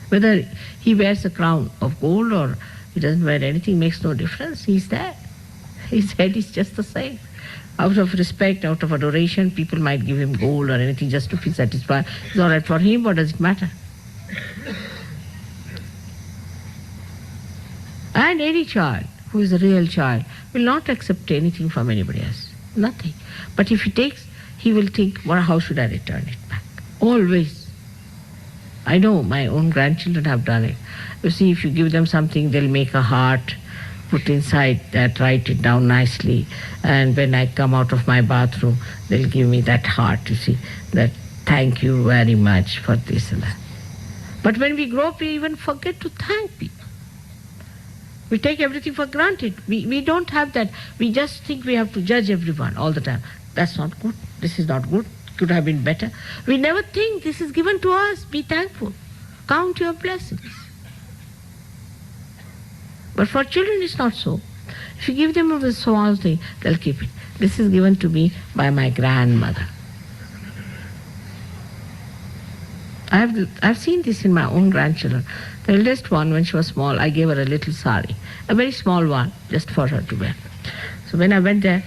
Whether he wears a crown of gold or he doesn't wear anything makes no difference. He's there. His head is just the same. Out of respect, out of adoration, people might give him gold or anything just to be satisfied. It's all right for him. What does it matter? And any child who is a real child will not accept anything from anybody else. Nothing. But if he takes, he will think, well, how should I return it back? Always. I know my own grandchildren have done it. You see, if you give them something, they'll make a heart, put inside that, write it down nicely. And when I come out of my bathroom, they'll give me that heart, you see, that thank you very much for this and that. But when we grow up, we even forget to thank people. We take everything for granted. We don't have that. We just think we have to judge everyone all the time. That's not good. This is not good. Could have been better. We never think this is given to us. Be thankful. Count your blessings. But for children, it's not so. If you give them a small thing, they'll keep it. This is given to me by my grandmother. I've seen this in my own grandchildren. The eldest one, when she was small, I gave her a little sari, a very small one, just for her to wear. So when I went there,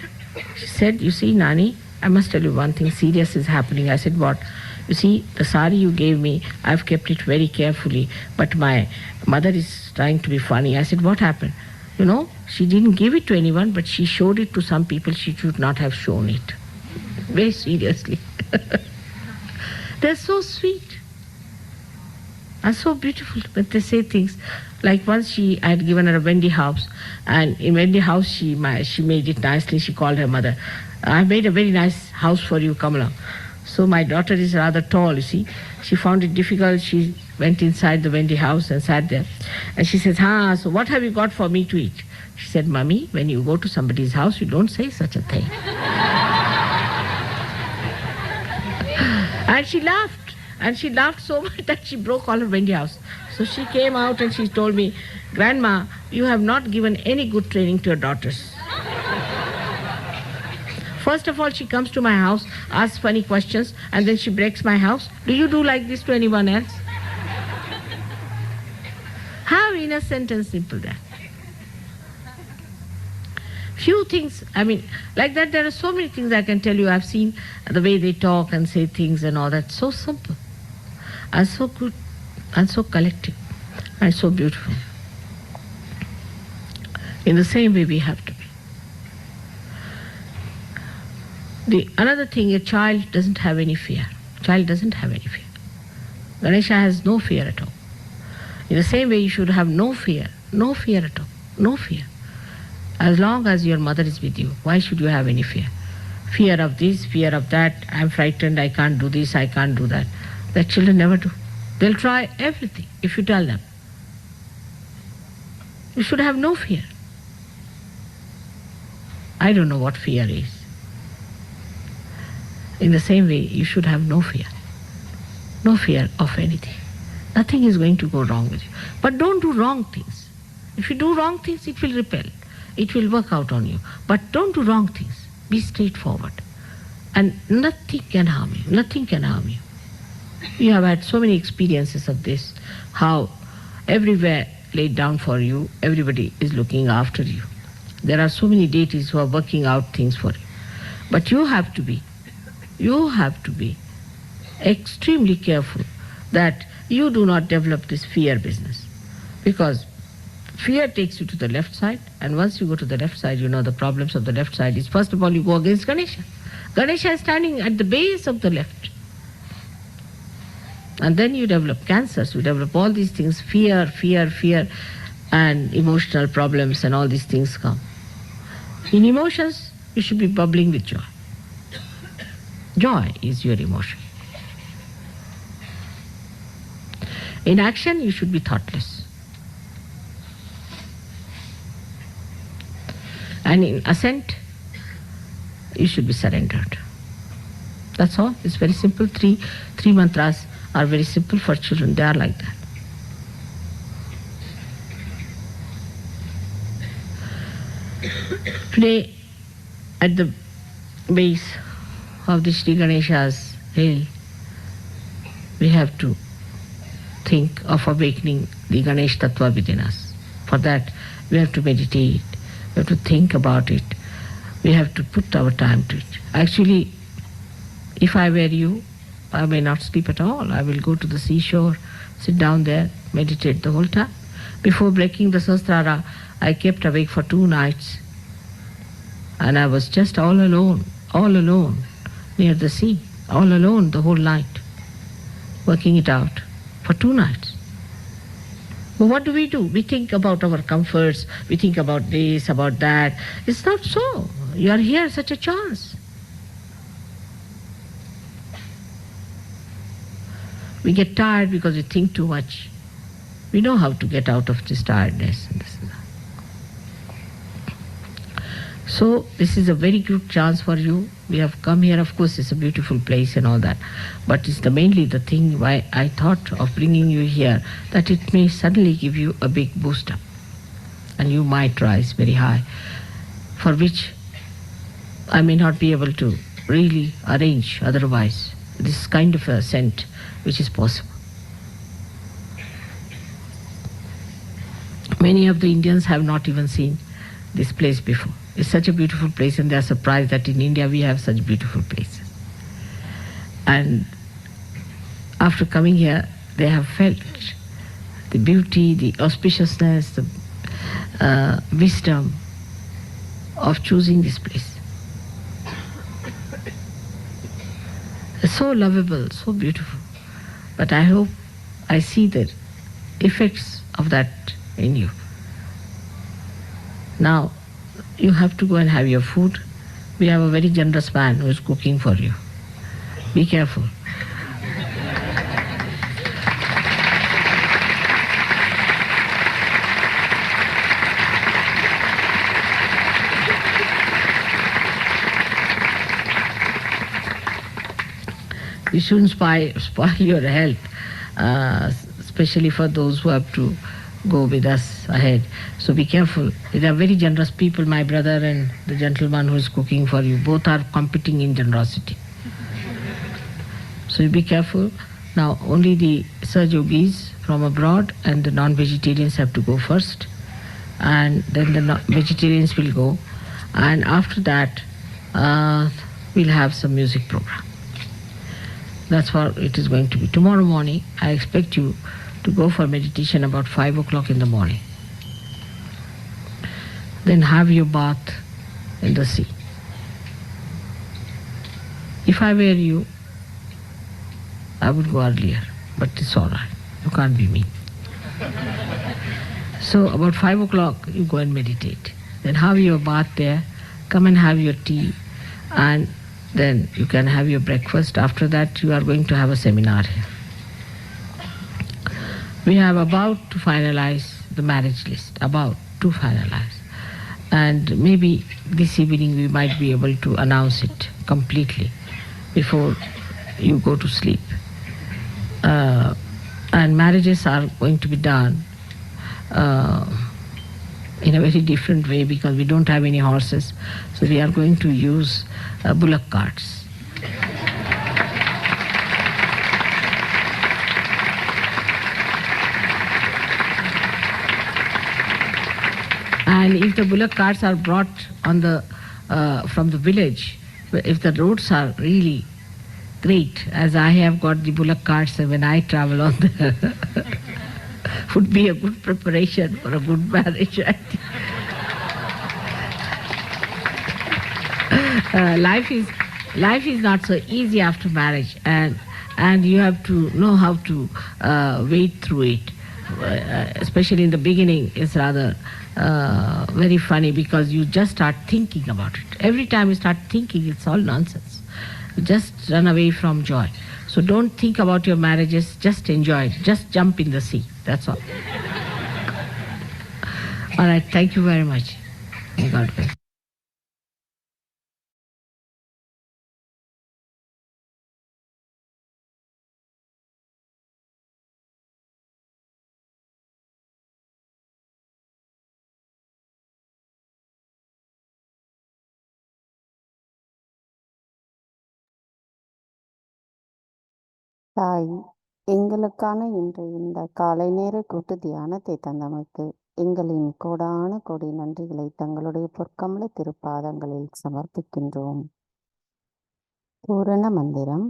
she said, you see, Nani, I must tell you one thing serious is happening. I said, what? You see, the sari you gave me, I've kept it very carefully, but my mother is trying to be funny. I said, what happened? You know, she didn't give it to anyone, but she showed it to some people she should not have shown it. Very seriously. They're so sweet. And so beautiful when they say things. Like once I had given her a Wendy house, and in Wendy house she made it nicely. She called her mother, I made a very nice house for you, come along. So my daughter is rather tall, you see. She found it difficult. She went inside the Wendy house and sat there. And she says, so what have you got for me to eat? She said, Mummy, when you go to somebody's house, you don't say such a thing. And she laughed. And she laughed so much that she broke all her Wendy house. So she came out and she told me, Grandma, you have not given any good training to your daughters. First of all, she comes to my house, asks funny questions, and then she breaks my house. Do you do like this to anyone else? How innocent and simple that. Few things, like that there are so many things I can tell you. I've seen the way they talk and say things and all that. So simple. And so good, and so collective, and so beautiful. In the same way we have to be. Another thing, a child doesn't have any fear. Child doesn't have any fear. Ganesha has no fear at all. In the same way, you should have no fear at all, no fear. As long as your mother is with you, why should you have any fear? Fear of this, fear of that, I'm frightened, I can't do this, I can't do that. That children never do. They'll try everything if you tell them. You should have no fear. I don't know what fear is. In the same way, you should have no fear. No fear of anything. Nothing is going to go wrong with you. But don't do wrong things. If you do wrong things, it will repel. It will work out on you. But don't do wrong things. Be straightforward. And nothing can harm you. Nothing can harm you. You have had so many experiences of this, how everywhere laid down for you, everybody is looking after you. There are so many deities who are working out things for you. But you have to be extremely careful that you do not develop this fear business. Because fear takes you to the left side, and once you go to the left side, you know the problems of the left side is, first of all, you go against Ganesha. Ganesha is standing at the base of the left. And then you develop cancers, you develop all these things, fear, and emotional problems, and all these things come. In emotions, you should be bubbling with joy. Joy is your emotion. In action, you should be thoughtless. And in assent, you should be surrendered. That's all. It's very simple. Three mantras are very simple for children. They are like that. Today, at the base of the Sri Ganesha's hill, we have to think of awakening the Ganesh Tattva within us. For that, we have to meditate, we have to think about it, we have to put our time to it. Actually, if I were you, I may not sleep at all. I will go to the seashore, sit down there, meditate the whole time. Before breaking the Sahasrara, I kept awake for 2 nights. And I was just all alone near the sea, all alone the whole night, working it out for 2 nights. But what do? We think about our comforts, we think about this, about that. It's not so. You are here, such a chance. We get tired because we think too much. We know how to get out of this tiredness. And this and that. So this is a very good chance for you. We have come here, of course, it's a beautiful place and all that. But it's mainly the thing why I thought of bringing you here, that it may suddenly give you a big boost up. And you might rise very high, for which I may not be able to really arrange otherwise. This kind of ascent which is possible. Many of the Indians have not even seen this place before. It's such a beautiful place, and they are surprised that in India we have such beautiful places. And after coming here, they have felt the beauty, the auspiciousness, the wisdom of choosing this place. It's so lovable, so beautiful. But I hope I see the effects of that in you. Now, you have to go and have your food. We have a very generous man who is cooking for you. Be careful. You shouldn't spoil your health, especially for those who have to go with us ahead. So be careful. They are very generous people, my brother and the gentleman who is cooking for you. Both are competing in generosity. So you be careful. Now only the Saj Yogis from abroad and the non-vegetarians have to go first. And then the vegetarians will go. And after that, we'll have some music program. That's what it is going to be. Tomorrow morning, I expect you to go for meditation about 5 o'clock in the morning. Then have your bath in the sea. If I were you, I would go earlier, but it's all right. You can't be mean. So about 5 o'clock, you go and meditate. Then have your bath there, come and have your tea, and then you can have your breakfast. After that, you are going to have a seminar here. We are about to finalize the marriage list, about to finalize. And maybe this evening we might be able to announce it completely before you go to sleep. And marriages are going to be done in a very different way because we don't have any horses. So we are going to use bullock carts. And if the bullock carts are brought on the from the village, if the roads are really great, as I have got the bullock carts when I travel on the would be a good preparation for a good marriage. I think. Life is not so easy after marriage, and you have to know how to wade through it. Especially in the beginning, it's rather very funny because you just start thinking about it. Every time you start thinking, it's all nonsense. You just run away from joy. So don't think about your marriages, just enjoy it. Just jump in the sea. That's all. All right, thank you very much. May God bless. தாய், எங்களுக்கான இன்று இந்த காலை நேர கூட்டு தியானத்தை தந்தமைக்கு எங்களின் கோடான கோடி நன்றிகளை தங்களுடைய பொற்கமல திருப்பாதங்களில் சமர்ப்பிக்கின்றோம். பூரண மந்திரம்.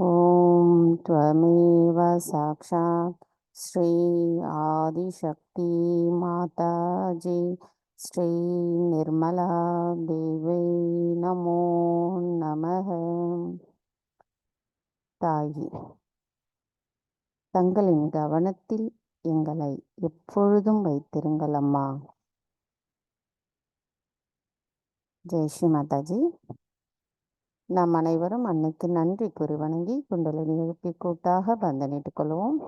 ஓம் த்வமேவ சாக்ஷாத் ஸ்ரீ ஆதிசக்தி மாதாஜி ஸ்ரீ நிர்மலா தேவை நமோ நமः. தாயி, தங்களின் கவனத்தில் எங்களை எப்பொழுதும் வைத்திருங்கள் அம்மா. ஜெய் ஸ்ரீ மாதாஜி. நாம் அனைவரும் அன்னைக்கு நன்றி கூறி வணங்கி குண்டலினி எழுப்பி கூட்டாக பந்தனிட்டுக் கொள்வோம்.